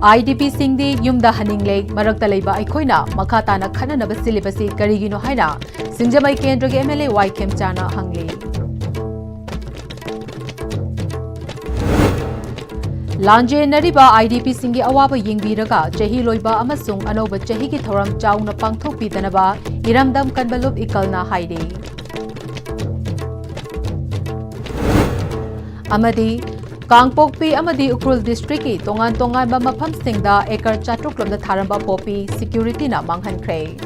IDP singdi yumda haningle marakta leiba aikhoina makata na khana na basilibasi karigino haina singjamai kendra ge MLA Y Khemchana hangli Lanje nariba IDP singi awaba yingbiraga chahi loiba amasung anoba chahi ki thoram chauna pangthok pidanaba iramdam kanbalup ikalna haide amadi Kangpokpi amadi Ukrul district ki tongan ba mafam singda ekar chatruk lomda tharamba popi security na manghankhre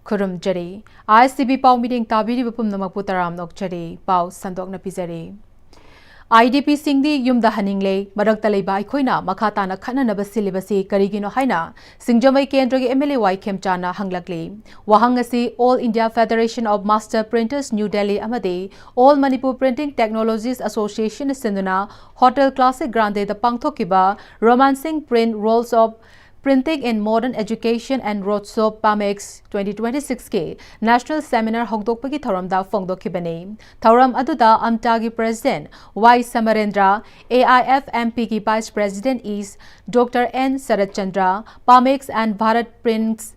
Kurum jari ISTB pau meeting tabiri bapum namakpu taram nok jari pau sandok na pizari IDP singdi yumda haningle marakta leiba aikhoina makhata na khana na basilibasi karigino haina singjamai kendra ge MLA Y Khemchana hanglakli wahang asi All India Federation of Master Printers New Delhi amadi All Manipur Printing Technologies Association sinduna Hotel Classic Grande the pangthokiba Romancing Print Rolls of Printing in Modern Education and Roadshow Pm-Istv 2026 ke National Seminar hogdokpagi thoramda phongdokhibani thoram aduda amtagi President Y Samarendra AIFMP ki Vice President is Dr N Saratchandra Pm-Istv and Bharat Prints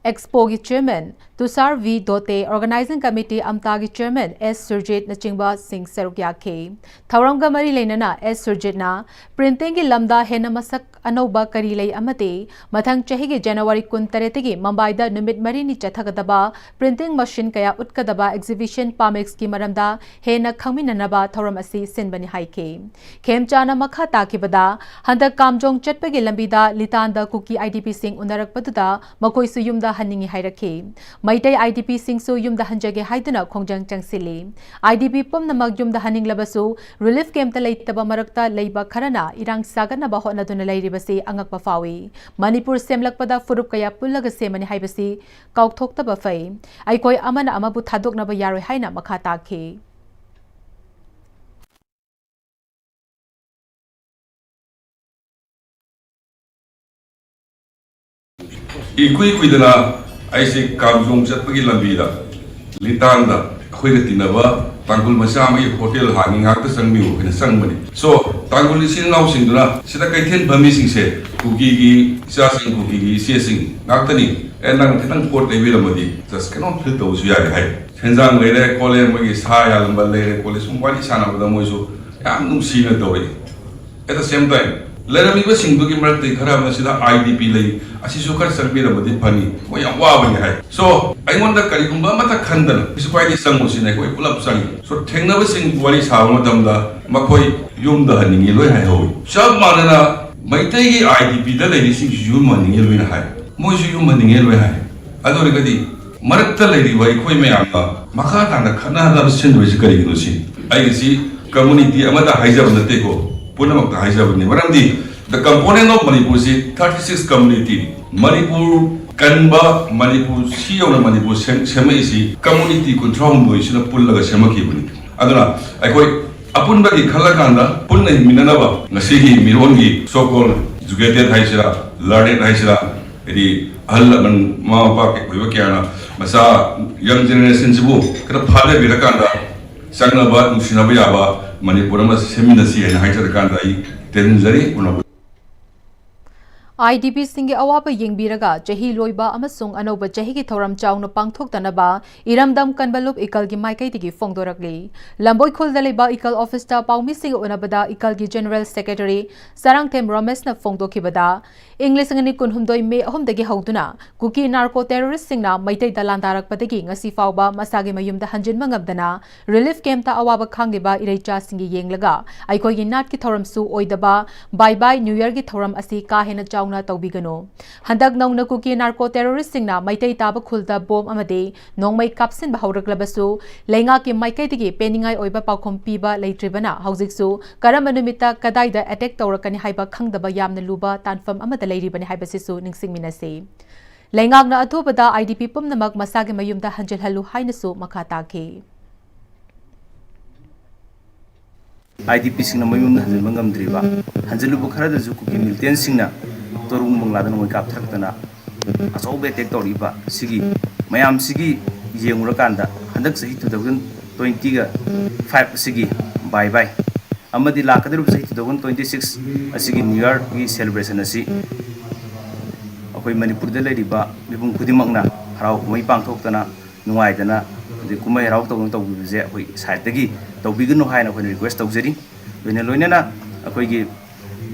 Expo ki Chairman Tushar V Dote Organizing Committee amtagi Chairman S Surjit Nachingba Singh Sarukya ke thoram ga mari leinana S Surjit na printing ki lamda hena masak anoba kari lei amate mathang chahi ge January 13 gi Mumbai da numit mari ni chathagadaba printing machine kaya utkadaba exhibition Pm-Istv ki maramda hena khangminanaba thoram asi sinbani haike Khemchana makha takibada handak kamjong chatpagi lambida litanda kuki IDP sing unarakpaduda makoi su yumda haningi hairake maitai IDP sing su yumda hanjage haiduna khongjang changsili IDP pumnamak yumda haninglabasu relief camp ta leitaba marakta leiba kharana irang sagana ba honaduna leiribasi angakpa fawi Manipur semlakpada furup kaya pullaga semani haibasi kaukthokta ba fai aikoi amana amabu thadokna ba yaroi haina makha takhe Ikui-kuidana aise kamjong chatpagi lambida litanda khoida tinaba tangul masama i hotel hangi ngakta sangmiu hina sangbani so tangul isin naw singduna sida kaithen bami singse kuki gi isa sing kuki gi ise sing ngaktani enang thang port lebi lamadi just cannot feel those ya hai thenjang lere kole magi sa ya lambal lere kole sumwani sana bada moisu yam num sina dori at the same time leramiba singdugi marakti kharama sida IDP lei asisu khar sarbi ramadi phani mo yam wabani hai so aingonda karigumba mata khandana isu paidi sangu sinai koi pulap sang so thengnaba sing wari sawa matamda makoi yumda haningi loi hai hoi sab manana maitai gi IDP da lei sing yum maningi loi na hai mo su yum maningi loi hai adore gadi marakta lei wai koi me amma makha tanda khana da sin doi karigino si ai si community amada haijab nate ko punamak haijabani maramdi the component of Manipur is 36 community Manipur kanba Manipur si ona Manipur sema isi community control boy sina pullaga sema kibuni aduna aikoi apunba gi khalakanda punna minanaba ngasi gi mirongi so called educated haisira learned haisira edi hallaban ma pa ke koiba kyana masa young generation sibu kada phale birakanda sangnaba nusinaba yaba Manipur ma seminasi en haisira kanda I tenjari una IDP singi awaba yingbiraga chahi loiba amasung anoba chahi ki thoram chauna pangthoktanaba iramdam kanbalup ikal gi maikai tigi phongdorakli lamboi kholdaleba ikal office ta paumi sing onabada ikal gi general secretary sarangthem ramesh na phongdokhibada English ngani kunhumdoi me ahomdagi hauduna kuki narco terrorist singna maitai dalandarakpadagi ngasi fawba masagi mayumda hanjin mangabdana relief camp ta awaba khangliba ireicha singi yenglaga aikoi gi nat ki thoram su oidaba bye bye new year gi thoram asi ka hena na tawbigano handak nongna kuki narco terrorist singna maitai taba khulda bom amade nongmai kapsin ba hawraklabasu lenga ki maikai tigi peningai oiba paukhom piba leitribana haujiksu karam anumita kadaida attack tawrakani haiba khangdaba yamna luba tanfam amada leiribani haibasisu ningsingminase lengakna athobada IDP pumnamak masage mayumda hanjal halu hainasu makha takhe IDP singna mayumda hanjal mangamdriba hanjalubu kharada ju kuki militant singna torung mangladan moi kap thakdana asobe attack toriba sigi mayam sigi yengura kanda handak sahi 2020 ga 5 sigi bye bye अमदी लाकदरुब सही 2026 असिगी new year की celebration असी अखोई मणिपुर दे लेरिबा मिपुम खुदिमकना हराव कुमई पांगथोक्तना नुंगाइदना कुमई हराव तौन तौबिबजे अखोई साइडगी तौबिगनु हायना अखोई रिक्वेस्ट तौजरी लोइना लोइना अखोईगी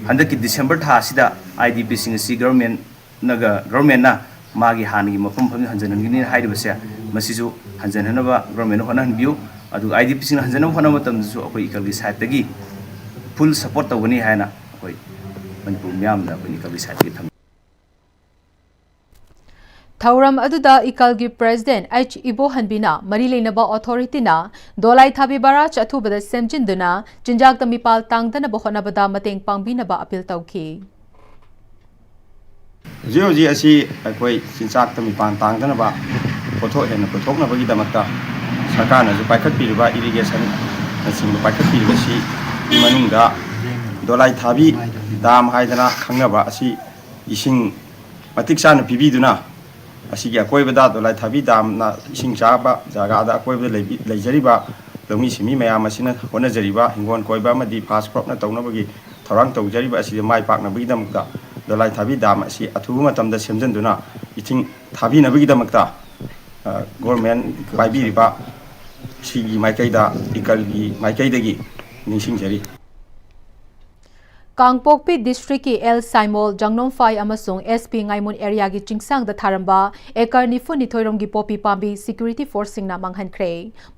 हंदकी डिसेंबर था सिदा आईडीपी सिंग सी गवर्नमेंट ना मागी हानगी मफम फम हंजननगिनी हाइरिबसे मसिजु हंजनहनबा गवर्नमेंट होनहनबियु अदु आईडीपी सिंग हंजनम होना मतमजु अखोई इकलगी साइडगी फुल सपोर्ट तौगनी हायना अखोई मणिपुर म्यामना अखोई इकलगी साइडगी थम थौरम अदुदा इकलगी प्रेसिडेंट एच इबो हनबिना मरी लेनबा अथॉरिटीना दोलाई थाबी बराच अथुबदा सेमजिनदुना चिंजाक तमिपाल तांगदना बहोनबदा मतेंग पांगबिनबा अपील तौखी जियो जी असी अखोई चिंजाक तमिपाल तांगदनबा पोथो हेन पोथोकनबगी दमकता सरकारना जो पाइखतपिरिबा इरिगेशन सिंग पाइखतपिरिबसी मनुंगदा दोलाई थाबी दाम हाइदना खंगनबा असी इसिंग मतिक चाना पिबिदुना असिगी अकोइबदा दोलाई थाबी दामना इसिंग चाबा जगादा अकोइबदा लेजरिबा लौमी सिमी मयाम असिना होनजरिबा हिंगोन कोइबा अमदि फास्ट क्रॉपना तौनबगी थौरांग तौजरिबा असिदि माइ पाकनबगिदमकता दोलाई थाबी दाम असी अथुबा मतमदा सेमजनदुना इथिंग थाबीनबगिदमकता गवर्नमेंट पाइबिरिबा सिगी माइकैदा इकलगी माइकैदगी निसिंगजरी कांगपोकपी डिस्ट्रिक्ट की एल साइमोल जंगनोमफाई अमसुंग एसपी गाइमुन एरिया की चिंगसांग द थारंबा एकर निफु निथोइरोम की पोपी पांबी सिक्योरिटी फोर्स सिंगना मांगहनख्रे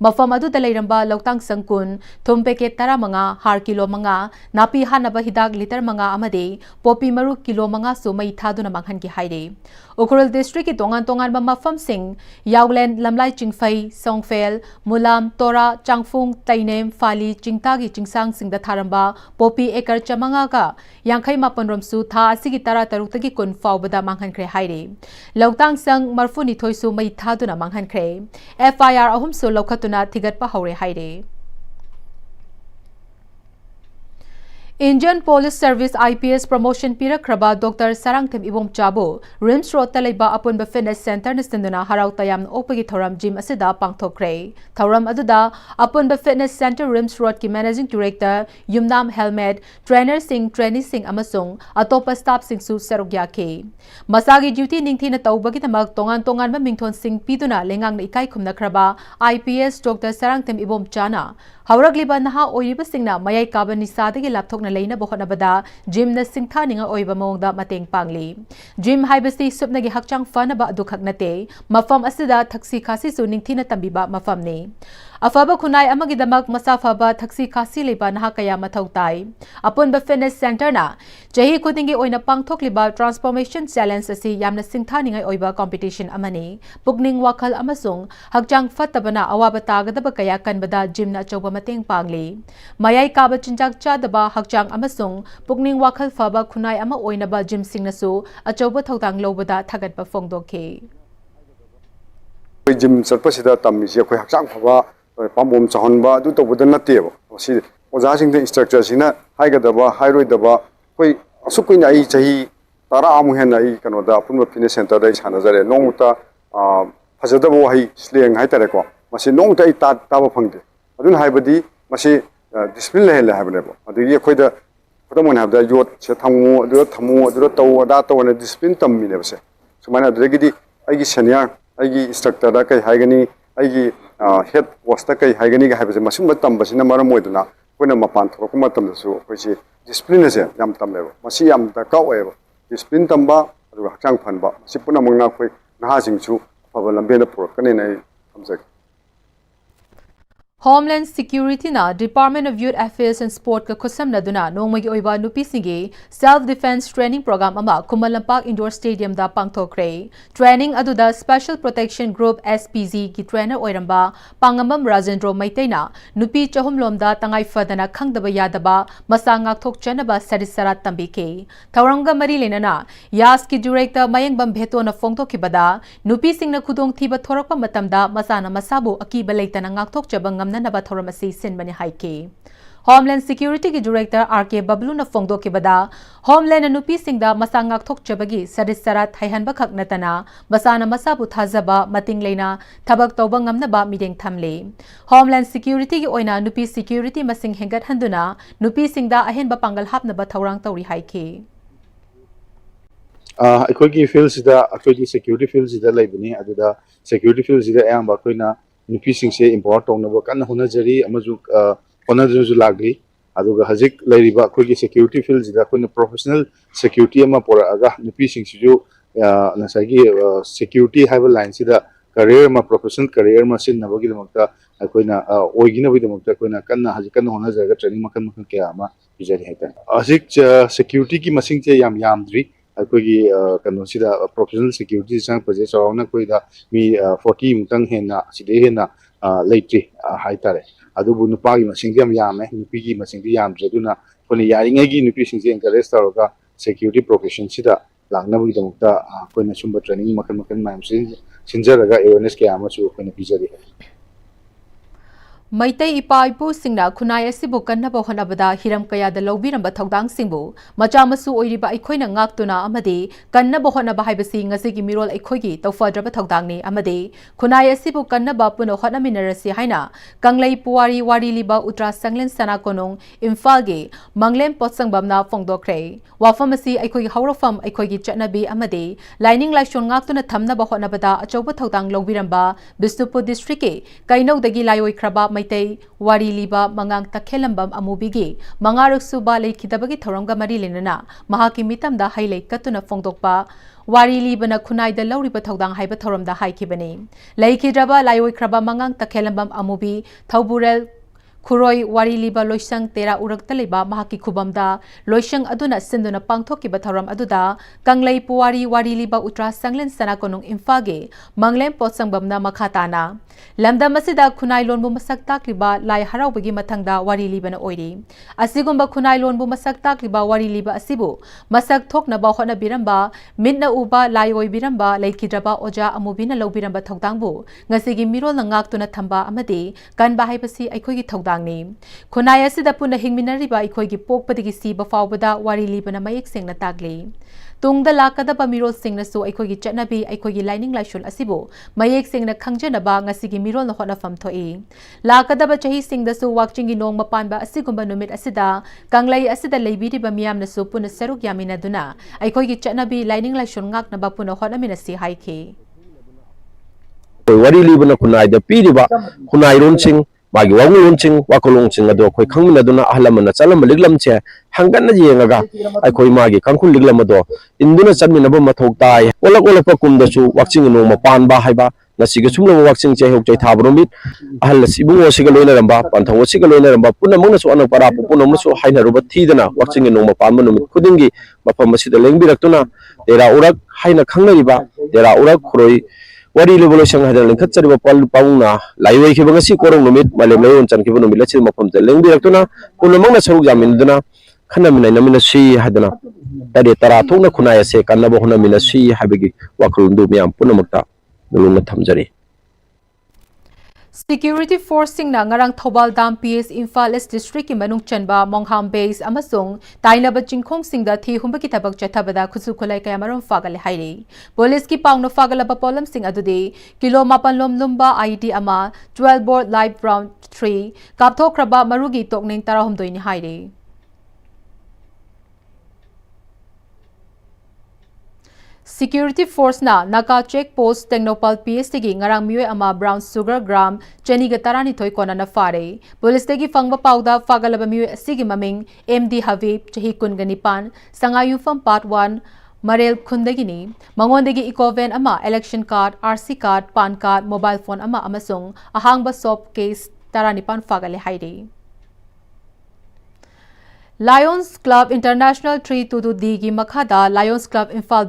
मफम अदु द लेरंबा लोकतांग संकुन थुम पैकेट 15 हार किलो 5 नापी हानबा हिदाक लीटर 5 अमदे पोपी मरु किलो 5 सु मई थादुना मांगहनकी हाइरे उखरुल डिस्ट्रिक्ट की तोंगान तोंगान बा मफम सिंग यावलेन लमलाई चिंगफई सोंगफेल मुलाम तोरा चांगफुंग तैनेम फाली चिंगतागी चिंगसांग सिंग द थारंबा पोपी एकर चमंगा का यांखई मापन रोमसु था असिगी तरा तरुक्तगी कुन फावबदा मांगहनख्रे हाइरे लौतांग संग मरफु निथोइसु मई थादुना मांगहनख्रे एफआईआर अहुमसु लौखतुना थिगतपा हौरे हाइरे Indian police service IPS promotion पीरख्रबा doctor Sarangthem Ibom Chaobo RIMS road तलेबा अपुनबा फिटनेस सेंटर निस्तुना हराव तयाम ओपगी थौरम जिम असिदा पांगथोक्रे थौरम अदुदा अपुनबा फिटनेस सेंटर रिम्स रोड की managing director Yumnam Helmet trainer Singh trainee Singh अमसुंग अतोपा स्टाफ सिंगसु सरुक याखे मसागी ड्यूटी निंगथीना तौबगी तमक तोंगान तोंगान बा मिंगथोन सिंह पीदुना लेंगांग इकाई खुमनख्रबा IPS डॉक्टर सरंगथेम इबोम चाना हौरगलिबा नहा ओइरिबा सिंगना मयाई काबा निसादगी लापथोकना लेना बहोनबदा जिम न सिंथानिंगा ओइबा मोंगदा मतेंग पांगली जिम हाइबसी सुपनगी हकचांग फनबा अदुखक नते मफम असिदा थक्सी खासी सु निंगथीना तंबिबा मफमने अफबा खुनाई अमगिदमक मसाफबा थक्सी खासी लेबा नहा कया मथौ ताई अपुनबा फिटनेस सेंटरना चही खुदिंगी ओइना पांगथोकलिबा ट्रांसफॉर्मेशन चैलेंज असी यामना सिंथानिंगा ओइबा कॉम्पिटिशन अमने पुकनिंग वाखल अमसुंग हकचांग फतबना अवाबा तागदबा कया कनबदा जिमना चौबा मतेंग पांगली मयाई काबा चिंजाक चादबा हकचांग अमसुंग पुकनिंग वाखल फबा खुनाई अमा ओइनबा जिम सिंगनसु अचौबा थौतांग लौबदा थागतबा फोंगदोखे जिम चटपसिदा तमिसे अखोय हकचांग फबा पामबोम चाहनबा अदु तौबदा नतेबो सि ओजासिंग द स्ट्रक्चर सिना हाइगदबा हाइरोइदबा कोई असुकुइन आई चही तारा आमु हेन आई कनोदा अपुनबा फिटनेस सेंटर दai सानजरे नोंगता फजदबो हाई स्लेंग हाइ तारेको मसि नोंगता आई ताबा फंगदे अदुन हाइबदी मसि डिसिप्लिन लेहले हाइबनेबो अदुगी अखोयदा खतमन हाबदा योट से थमु अदु तौ अदा तौने डिसिप्लिन तम्मिनेबसे सुमाना अदुगिदी आइगी सेनियर आइगी इंस्ट्रक्टर दा कई हाइगनी आइगी हेड पोस्ट कई हाइगनी हाइबसे मसुम तम्बसिना मरम ओइदना कोइना मपान थोरक मतमदसु अखोयसि डिसिप्लिन से याम तमलेबो मसि याम दरका ओएबो डिसिप्लिन तम्बा अदु हकचांग फनबा मसि पुनमंगना कोइ नहासिंगसु फबा लंबेना पुरकने नै हमजग होमलैंड सिक्योरिटी ना department of youth affairs and sport का खुसम नदुना नोंगमगी ओइबा नुपीसिंगे सेल्फ डिफेंस ट्रेनिंग प्रोग्राम अमा कुमल लंपाक इंडोर स्टेडियम दा पांगथोक्रे ट्रेनिंग अदुदा स्पेशल प्रोटेक्शन ग्रुप SPG की ट्रेनर ओइरंबा पांगमम राजेंद्रो मैतेना नुपी चहुमलोमदा तंगाई फदना खंगदबा यादबा मसा ngakthok चनबा सरिसरा तंबिके थौरंगा मरी लेनना यास की डायरेक्टर मयंगबम भेतोना फोंगथोखिबदा नुपीसिंगना खुदोंग थिबा थोरकपा मतमदा मसाना मसाबु अकीबा लेतना ngakthok चबंग नबा थौरम असी सिनबने हाइके Homeland Security ki Director RK Bablu na fongdokibada Homeland na nupi singda masa ngakthokchabagi sarit sarat haihanba khak natana basana masabu thazaba mating leina thabak tawba ngamnaba mideng thamle Homeland Security ki oina nupi security masing hengat handuna nupi singda ahenba pangal hapnaba thaurang tawri haike ꯑꯩꯈꯣꯏꯒꯤ ꯐꯤꯜꯁꯤꯗ ꯑꯩꯈꯣꯏꯒꯤ security ꯐꯤꯜꯁꯤꯗ ꯂꯩꯕꯅꯤ ꯑꯗꯨꯗ security ꯐꯤꯜꯁꯤꯗ ꯑꯌꯥꯝꯕ ꯑꯩꯈꯣꯏꯅ ꯅꯨꯄꯤꯁꯤꯡꯁꯦ empower ꯇꯧꯅꯕ ꯀꯟꯅ ꯍꯣꯠꯅꯖꯔꯤ ꯑꯃꯁꯨꯡ ꯍꯣꯠꯅꯗꯨꯅꯁꯨ ꯂꯥꯛꯂꯤ ꯑꯗꯨꯒ ꯍꯧꯖꯤꯛ ꯂꯩꯔꯤꯕ ꯑꯩꯈꯣꯏꯒꯤ ꯁꯦꯀ꯭ꯌꯨꯔꯤꯇꯤ ꯐꯤꯜꯁꯤꯗ ꯑꯩꯈꯣꯏꯅ ꯄ꯭ꯔꯣꯐꯦꯁꯅꯦꯜ ꯁꯦꯀ꯭ꯌꯨꯔꯤꯇꯤ ꯑꯃ ꯄꯨꯔꯛꯑꯒ ꯅꯨꯄꯤꯁꯤꯡꯁꯤꯁꯨ ꯉꯁꯥꯏꯒꯤ ꯁꯦꯀ꯭ꯌꯨꯔꯤꯇꯤ ꯍꯥꯏꯕ ꯂꯥꯏꯟꯁꯤꯗ ꯀꯔꯤꯌꯔ ꯑꯃ ꯄ꯭ꯔꯣꯐꯦꯁꯅꯦꯜ ꯀꯔꯤꯌꯔ ꯑꯃ ꯁꯤꯟꯅꯕꯒꯤꯗꯃꯛꯇ ꯑꯩꯈꯣꯏꯅ ꯑꯣꯏꯒꯤꯅꯕꯒꯤꯗꯃꯛꯇ ꯑꯩꯈꯣꯏꯅ ꯍꯧꯖꯤꯛ ꯀꯟꯅ ꯍꯣꯠꯅꯖꯔꯒ ꯇ꯭ꯔꯦꯅꯤꯡ ꯃꯈꯜ ꯃꯈꯜ ꯀꯌꯥ ꯑꯃ ꯄꯤꯖꯔꯤ ꯍꯥꯏꯇꯥꯔꯦ ꯍꯧꯖꯤꯛ ꯁꯦꯀ꯭ꯌꯨꯔꯤꯇꯤꯒꯤ ꯃꯁꯤꯡꯁꯦ ꯌꯥꯝꯗ꯭ꯔꯤ ꯑꯩꯈꯣꯏꯒꯤ ꯀꯩꯅꯣꯁꯤꯗ ꯄ꯭ꯔꯣꯐꯦꯁꯅꯦꯜ ꯁꯦꯀ꯭ꯌꯨꯔꯤꯇꯤ ꯆꯪꯉꯛꯄꯁꯦ ꯆꯥꯎꯔꯥꯛꯅ ꯑꯩꯈꯣꯏꯗ ꯃꯤ 40 ꯃꯨꯛꯇꯪ ꯍꯦꯟꯅ ꯁꯤꯗꯩ ꯍꯦꯟꯅ ꯂꯩꯇ꯭ꯔꯤ ꯍꯥꯏꯇꯥꯔꯦ ꯑꯗꯨꯕꯨ ꯅꯨꯄꯥꯒꯤ ꯃꯁꯤꯡꯗꯤ ꯌꯥꯝꯃꯦ ꯅꯨꯄꯤꯒꯤ ꯃꯁꯤꯡꯗꯤ ꯌꯥꯝꯗ꯭ꯔꯦ ꯑꯗꯨꯅ ꯑꯩꯈꯣꯏꯅ ꯌꯥꯔꯤꯉꯩꯒꯤ ꯅꯨꯄꯤꯁꯤꯡꯁꯦ ꯑꯦꯟꯀꯔꯦꯖ ꯇꯧꯔꯒ ꯁꯦꯀ꯭ꯌꯨꯔꯤꯇꯤ ꯄ꯭ꯔꯣꯐꯦꯁꯟꯁꯤꯗ ꯂꯥꯛꯅꯕꯒꯤꯗꯃꯛꯇ ꯑꯩꯈꯣꯏꯅ ꯁꯨꯝꯕ ꯇ꯭ꯔꯦꯅꯤꯡ ꯃꯈꯜ ꯃꯌꯥꯝ ꯁꯤꯟꯖꯔꯒ ꯑꯦꯋꯦꯌꯔꯅꯦꯁ ꯀꯌꯥ ꯑꯃꯁꯨ ꯑꯩꯈꯣꯏꯅ ꯄꯤꯖꯔꯤ Maitai ipa ipu singna khunai asibu kannaba honabada hiram kayada lawbiramba thawdang singbu machamasu oiriba aikhoina ngaktuna amade kannaba honaba haibasi ngasigi mirol aikhoigi tawfadraba thawdangni amade khunai asibu kannaba puno honaminarasi haina kanglei puwari wari liba utra sanglen sana konong imfalge manglem potsangbamna fongdokre wafamasi aikhoigi haurofam aikhoigi chatnabi amade lining laishon ngaktuna thamnaba honabada achauba thawdang lawbiramba Bisnupur district ke kainodagi layoi khraba Maitai wari liba mangang takhelambam amubigi mangaruk suba leikidabagi thoramga mari lenana mahaki mitamda hailai katuna fongdokpa wari libana khunai da lauriba thodang haiba thoramda haikibani leikidraba layoi khraba mangang takhelambam amubi thauburel Khuroi wari liba loisang tera urakta liba mahaki khubamda loisang aduna sinduna pangthoki batharam aduda kanglei puwari wari liba utra sanglen sana konung imfage manglem potsangbamna makhatana lamda masida khunai lonbu masak takliba lai haraubagi mathangda wari libana oiri asigumba khunai lonbu masak takliba wari liba asibu masak thokna ba hona biramba minna uba lai oi biramba leikidraba oja amubina lobiramba thogdangbu ngasigi mirol na ngaktuna thamba amade kanba haibasi aikhogi thogdang Khunai asida puna hingminariba aikhoigi pokpadagi siba fawbada wari libana mayek sengna tagli tungda lakadaba mirol singnasu aikhoigi chatnabi aikhoigi lining laishul asibu mayek sengna khangjanaba ngasigi mirol na honafam thoi lakadaba chahi singdasu wakchingi nong mapanba asigumba numit asida kanglai asida leibiriba miyamnasu puna saruk yamina duna aikhoigi chatnabi lining laishul ngaknaba puna honamina si haike wari libana khunai da piriba khunai ronsing magi wangu lonsing wakolongching ado khoi khangmina duna ahlamana chalam liglam che hangana yengaga khoi magi kangkhul liglam ado induna chanmina ba mathok tai olak pa kumda chu wakching no mapan ba haiba nasiga sumlo wakching che hok chai thabromit ahal sibungo siga loina ramba panthaw siga loina ramba punna mangna su anak para punna mangna su haina ruba thidana wakching no mapan ma numit khudingi mafam masida lengbirakuna tera urak haina khangnariba tera urak khuroi wari level sang hadal lengkhat chariba pal paungna laiwai khiba ngasi korong numit malem layon chan khiba numit lachil mafam te lengbi raktuna punna mangna saruk jamin duna khana minai namina si hadana tare tara thokna khunaya se kanna bo hona mina si habigi wakul ndu miam punna makta dulunga thamjari Security Force singna ngarang Thobal Dam PS Imphal East District ki manung chanba Mongham Base amasung tainaba chingkhong singda thi humba ki thabak chathabada khusu khulai kaya marom fagale haire police ki paungno fagalaba polam sing adude kilo mapan lom lumba ID ama 12 board live round 3 kapthokraba marugi tokning tarahum doini haire Security Force na Naka Check Post Technopal PST gi ngarang miyoy ama brown sugar gram cheni ga tarani thoi kona na fare police tegi fangba pauda fagalaba miyoy asigi maming MD Habib chahi kunganipan sangayu from part 1 Marel Khundagini mangondegi ecoven ama election card RC card pan card mobile phone ama amasung ahangba sop case tarani pan fagale haire Lions Club International 322D gi makhada Lions Club Imphal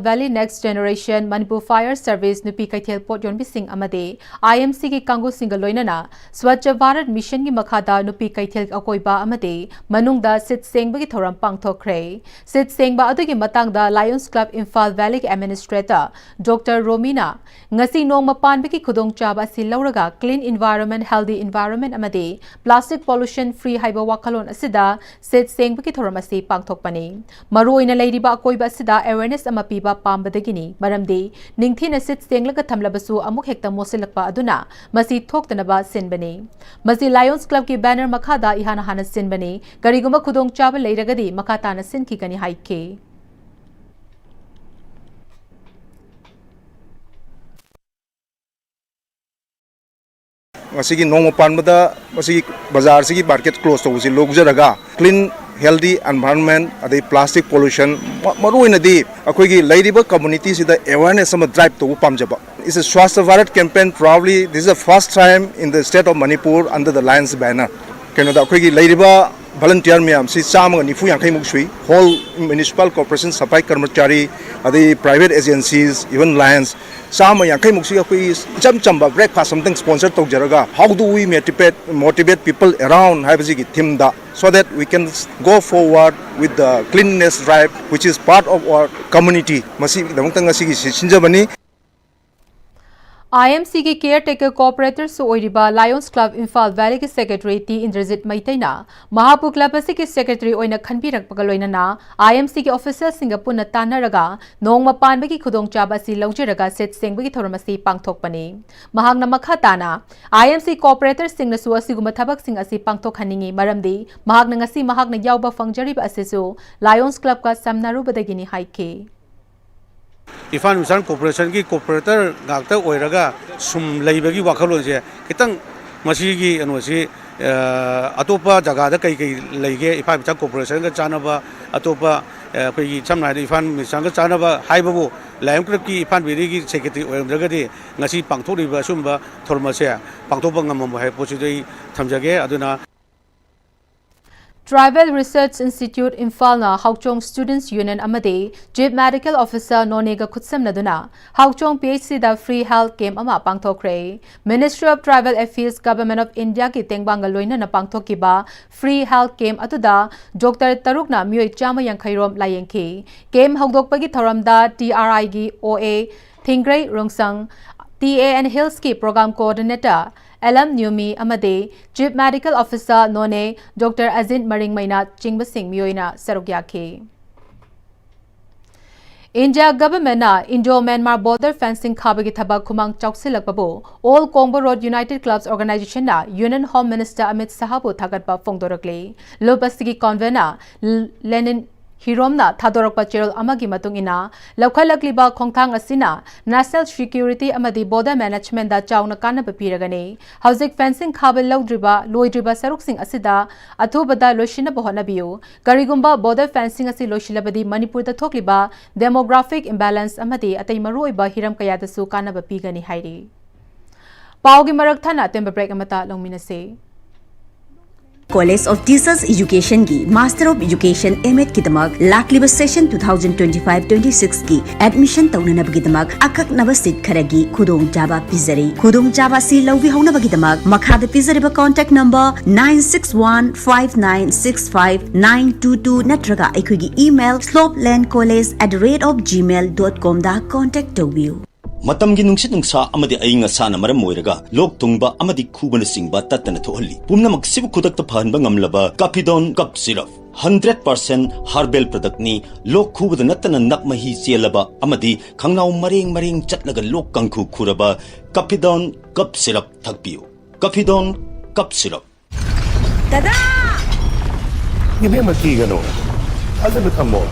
Valley Next Generation Manipur Fire Service nupi kaithel pot yon bising amade IMC gi kangu single loinana Swachh Bharat Mission gi makhada nupi kaithel akoiba amade manungda sit sengba gi thoram pangthokre sit sengba adu gi matangda Lions Club Imphal Valley gi administrator Dr. Romina ngasi nong mapan gi khudong chaba si lauraga clean environment healthy environment amade plastic pollution free haiba kalon asida set sengbaki thoramasi pangthokpani maroina leiriba koiba asida awareness ama piba pambadagini maramdi ningthina set senglaga thamlabasu amuk hekta mosilakpa aduna masi thoktanaba sinbani masi Lions Club ki banner makhada ihana hana sinbani gariguma khudong chaba leiragadi makhatana sinki kani haike masigi nong panmada masigi bazar sigi market close to usi logjaraga clean healthy environment adai plastic pollution maruina di akoi gi lairiba community sida awareness ama drive to pamjaba is a Swachh Bharat campaign. Probably this is the first time in the state of Manipur under the Lions banner keno da akoi gi lairiba volunteer miyam si chama nifu yankai muksui whole municipal corporation sapai karmachari adai private agencies even Lions Sama yang kai muksi akoi chamba breakfast something sponsor tok jaraga how do we motivate people around haibasi ki theme da so that we can go forward with the cleanliness drive which is part of our community masi damangtang asi ki sinjabani IMC की caretaker cooperator सो ओइरिबा Lions club Imphal valley के secretary T Indrajit मैतैना महापु club असी के secretary ओइना खनबिरकपगा लोइनना IMC के officer सिंग पुन तानरगा नोंगमा पानबगी खुदोंचाब असि लौजरगा set सेंगबगी थोरमसी पांगथोकपनी महांगना मखाताना IMC cooperator सिंगनसु असिगुम थबक सिंग असि पांगथोकहनिंगी मरमदी महांगना ngasi महांगना यावबा फंगजरिबा असिसु Lions club का समनारुबदगिनी हाइके Irfan mission corporation की कॉर्पोरेटर गाक्ता ओइरगा सुम लैबगी वाखलोंसे खितंग मसीगी अनोसी अतोपा जगह कई कई लैगे इफान मिशन कॉर्पोरेशन का चानबा अतोपा कोई समना इफान मिशन का चानबा हाइबबो लायम क्लब की इफान बिरी की सेक्रेटरी ओइरमजगदी ngasi पांगथोरिबा सुमबा थोरमसे पांगथोबा ngam हाइ पोसिदै थमजगे अदुना Tribal Research Institute Imphal Hauchong Students Union Amade Chief Medical Officer Nonega Kutsamnaduna Hauchong PHC da free health camp ama pangthokre Ministry of Tribal Affairs Government of India ki tengbanga loina na pangthokiba free health camp atuda Dr. Tarukna Myoi Chama Yankhairom layengki camp hawdokpagi thoramda TRI gi OA Thingrai Rungsang TAN Hills ki program coordinator LM Newmi Amade Chief Medical Officer None Dr. Azin Maring Maina Chingbasing Myoina Sarugyake India government na Indo-Myanmar border fencing khabagi thabak khumang chausilakpabu All Congo Road United Clubs Organization na Union Home Minister Amit Sahabu thagatpa phongdorakle Lopasigi convener Lenin Hiromna Thadorakpa Cheryl Amagi Matungina, Laukalakliba Kongtang Asina, National Security Amadi Border Management da Chauna Kana Papiragane, Housing Fencing Kabel Loudriba, Loidriba Saruksing Asida, Atubada Loshina Bohonabiu, Garigumba Border Fencing Asi Loshilabadi Manipur da Tokliba, Demographic Imbalance Amadi Ataimaruiba Hiram Kayadasu Kana Bapigani Hairi. Paugi Maraktana Temba Break Amata Longminase. College of Teachers Education की Master of Education M.Ed की दमाग लाखलिबा session 2025-26 की admission तौननब की दमाग अकक नव seat खरगी खुदोंग जाबा पिजरी खुदोंग जाबा सी लौवी होनब की दमाग मखाद पिजरीबा कांटेक्ट नंबर 9615965922 नत्रगा एखुगी ईमेल slopelandcollege@gmail.com दा कांटेक्ट तौबियु मतमगी नुंगसित नुंगसा अमदि अइंग असाना मरम मोइरगा लोक तुंगबा अमदि खुबन सिंगबा तत्तन थोहल्ली पुमनमक सिबु खुदक्ता फहनबा ngamlaba Capidon Cup Syrup 100% herbal product ni lok khubada natana nakmahi chelaba amadi khangnaw mareng chatlaga lok kangkhu khuraba Capidon Cup Syrup thakpiu Capidon Cup Syrup Dada Gibe makigano Azabu thammo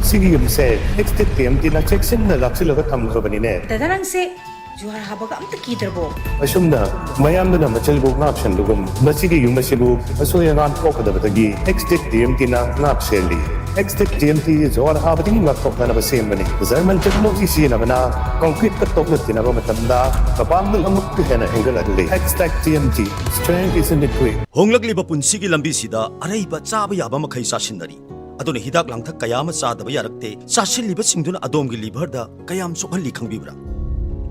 Sigi yumse next time tina checksin na lapsilaga thamlo banine Dadarang se juhar habaga amta kiderbo Asumna mayamna na machalbo ngapshan lugum masigi yumasibu asoya ngan kokadabagi next time tina ngapseli Extec TMT Zoar Habading Makokana Simony, Zerman Technology Sinabana, Concrete Katokatina Matanda, Kapam Hena Engaladly, Extec TMT, strength is in the quick. Honglagli Punsigi Lambisida, Araiba Chaba Yaba Makai Sashinari. Adon hidak lang thak kayama sa daba yarakte sasil liba singduna adom gi liver da kayam sokhali khangbibra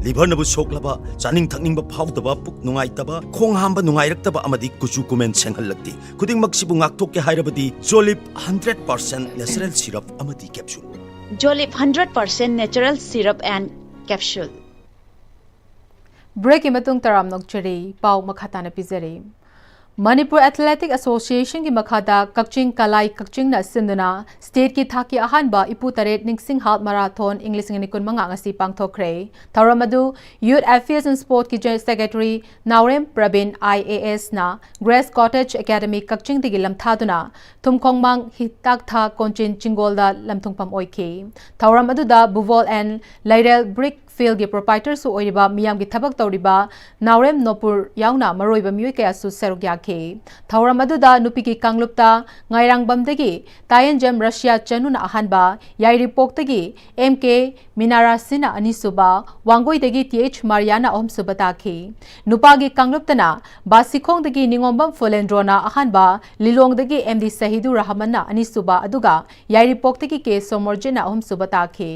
liver nabu soklaba chaning thakning ba phau daba puk nungai taba khong hamba nungai raktaba amadi kuchu kumen senghal lakti kuding maksibu ngak thok ke hairabadi Jolip 100% natural syrup amadi capsule Jolip 100% natural syrup and capsule Break imatung taram nokchari pau makhatana pizari Manipur Athletic Association ki makhada Kakching Kalai Kakching na sinduna state ki thaki ahanba ipu taret ningsing halt marathon English ngani kun manga ngasi pangthokre tharamadu Youth Affairs and Sport ki Joint Secretary Naurem Prabin IAS na Grace Cottage Academy Kakching digi lamthaduna thumkhongmang hitak tha konchin chingolda lamthungpam oike tharamadu da Buvol and Lairel Brick Field ki proprietor su oiriba miyam ki thabak tawriba Naurem Nopur yauna maroiba mioi kaya su seruk yakhe thauram aduda nupi ki kanglupta ngairang bamdagi tayen jam Russia chanuna ahanba yairi poktagi MK Minara Sina anisuba wangoi dagi TH Mariana om subataki nupa gi kangluptana basikhong dagi ningombam Folendrona ahanba Lilong dagi MD Sahidu Rahmanna anisuba aduga yairi poktagi ke Somorjena om subataki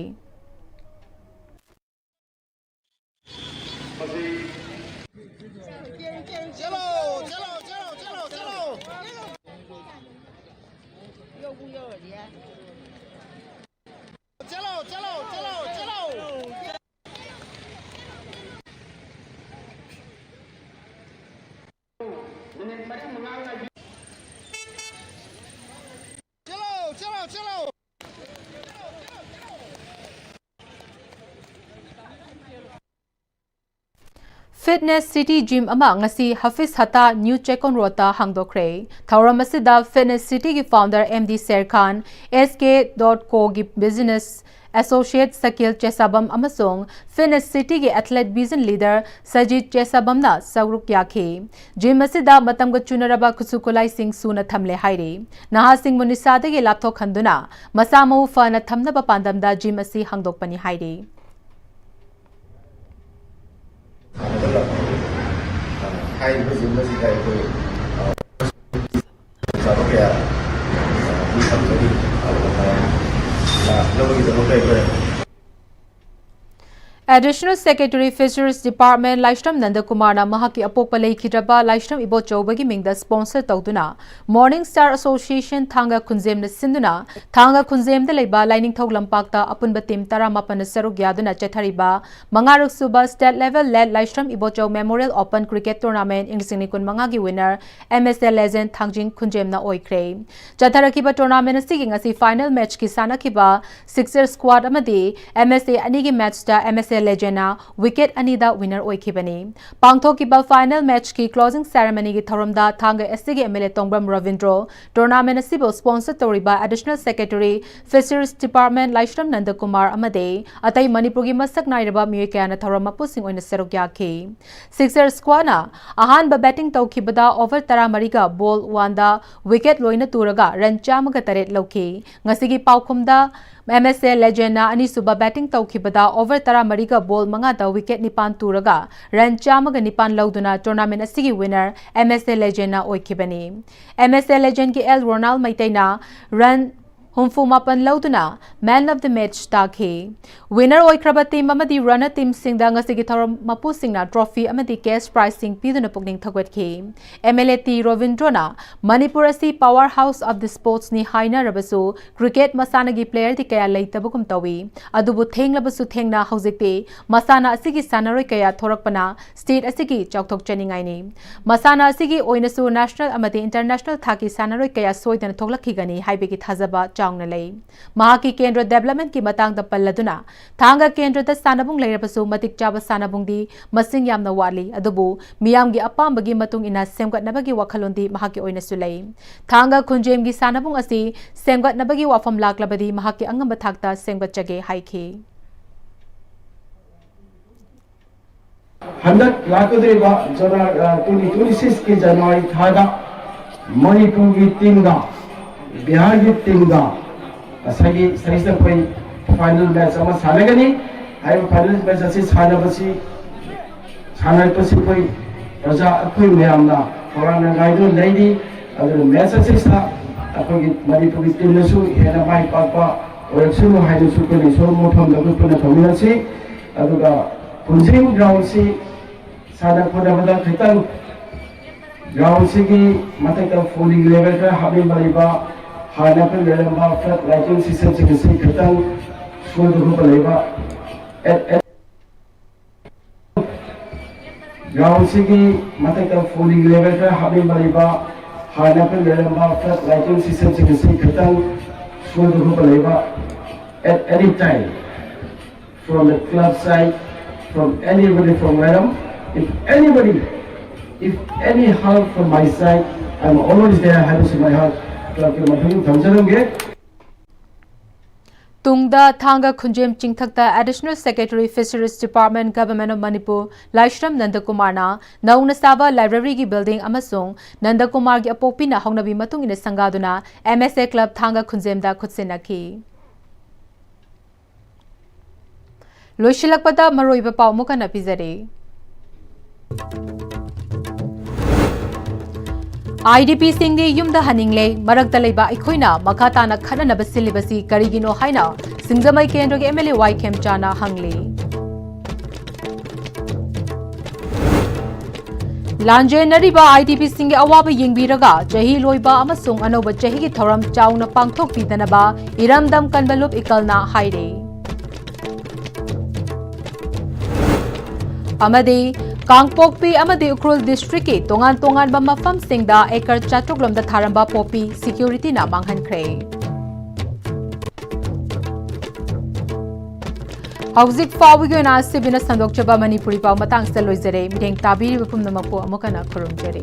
Fitness City Gym ama ngasi Hafiz Hata New Chekon Rota hangdokre thauram asida Fitness City ki founder MD Ser Khan SK.co gi business Associate Sakil Chesabam amasong Fitness City ki athlete business leader Sajid Chesabam na sagruk yakhe Gym asida matam ga chunaraba khusukulai sing suna thamle haire naha sing munisade gi laptop khanduna masamau fana thamna ba pandamda gym asi hangdokpani haire Additional Secretary Fisheries Department Laishram Nandakumar na mahaki apokpa leikhidaba Laishram Ibo Chowbagi mingda sponsor tawduna Morning Star Association Thanga Khunzem na sinduna Thanga Khunzem da leiba lining thok lampakta apunba team 18 saruk yaduna chathariba mangaruk suba state level led Laishram Ibo Chow Memorial Open Cricket Tournament Inglisini kun manga gi winner MSL legend Thangjing Khunzem na oikre chatharakiba tournament asigi ngasi final match ki sanakiba Sixer squad amadi MSA ani gi match da MSL Legend wicket anida winner oikibani pangthokiba final match ki closing ceremony ki thoramda thanga SG MLA Tongbram Ravindro tournament asibo sponsor toriba additional secretary Fisheries Department Laishram Nandakumar amade atai Manipur gi masak nairaba miyeka na thoram mapusing oina seruk yakhe Sixer squad na ahan ba batting tawkibada over 13 ga ball 1 da wicket loina turaga run chamaga taret lauke ngasigi paukhumda MSL Legend na ani suba batting tawkibada over 13 ga ball manga da wicket nipan turaga run chamaga nipan lauduna tournament asigi winner MSL Legend na oikibani MSL Legend ki L Ronald Maitaina run Humfu mapan lauduna man of the match takhe winner oikraba team amadi runner team singda ngasigi thoram mapu singna trophy amadi cash prize sing piduna pukning thagwatke MLAT Ravindrona Manipur asi powerhouse of the sports ni haina rabasu cricket masana gi player di kaya leitabugum tawi adubu thenglabasu thengna haujikte masana asigi sanaroi kaya thorakpana state asigi chawthok chaningai ni masana asigi oinasu national amadi international thaki sanaroi kaya soidana thoklakhigani haibegi thajaba Mahaki Kendra Development ki matang da palladuna Thanga Kendra da sanabung lairapasu matik chaba sanabungdi masing yamna wali adubu miyam gi apambagi matung ina semgat nabagi wakhalondi mahaki oina sulai Thanga Khunjem gi sanabung asi semgat nabagi wafam laklabadi mahaki angam bathakta semgat chage haike Handak lakadriba jara 2026 ki January thaga Manipur ki team da Bihar की team का asagi saisa koi final match ama sanagani hai final match asi sanabasi sanai pasi koi raja koi mayamna korana gaido lady adu match asi sa akoi Manipuri team nasu hena mai papa oyaksunu haidu su koi so motham da puna thominasi adu ga punjing ground si sana khoda bada khitang ground si ki matai ka falling level ka habi baliba hana pe lelamba flat lighting system si khitang school du baliba at ground si ki matai ka falling level ka habi baliba hana pe lelamba flat lighting system si khitang school du baliba at any time from the club side, from anybody from Madam, if any help from my side, I'm always there, happy to my heart. Tungda Thanga Khunjem Chingthakta Additional Secretary Fisheries Department Government of Manipur Laishram Nandakumarna Nauna Saba Library ki building amasung Nandakumar ki apopina hongnabi matungina sangaduna MSA Club Thanga Khunjem da khutsenaki Loishilakpada Maroiba Pau Mukana Pizare IDP Singh Yumda Haningle, Maraktaleba Ikoina, Makatana Kanana Basilibasi, Karigino Haina, Singamai Kendro Emily Waikem Jana Hangli. Lanje Nariba IDP Singh Awaba Yingbiraga, Jahi Loiba Amasung Anoba Jahi Thoram Chauna Pangtok Pitanaba, Iramdam Kanbalup Ikalna Haide. Amadi Kangpokpi amadi Ukrul District ki tongan ba mafam singda ekar chatruglam da tharamba popi security na manghan kre. Hauzik fawigo na sibina sandok chaba Manipuri pa matang sa loizere mideng tabiri bapum namakpo amokana kurum jere.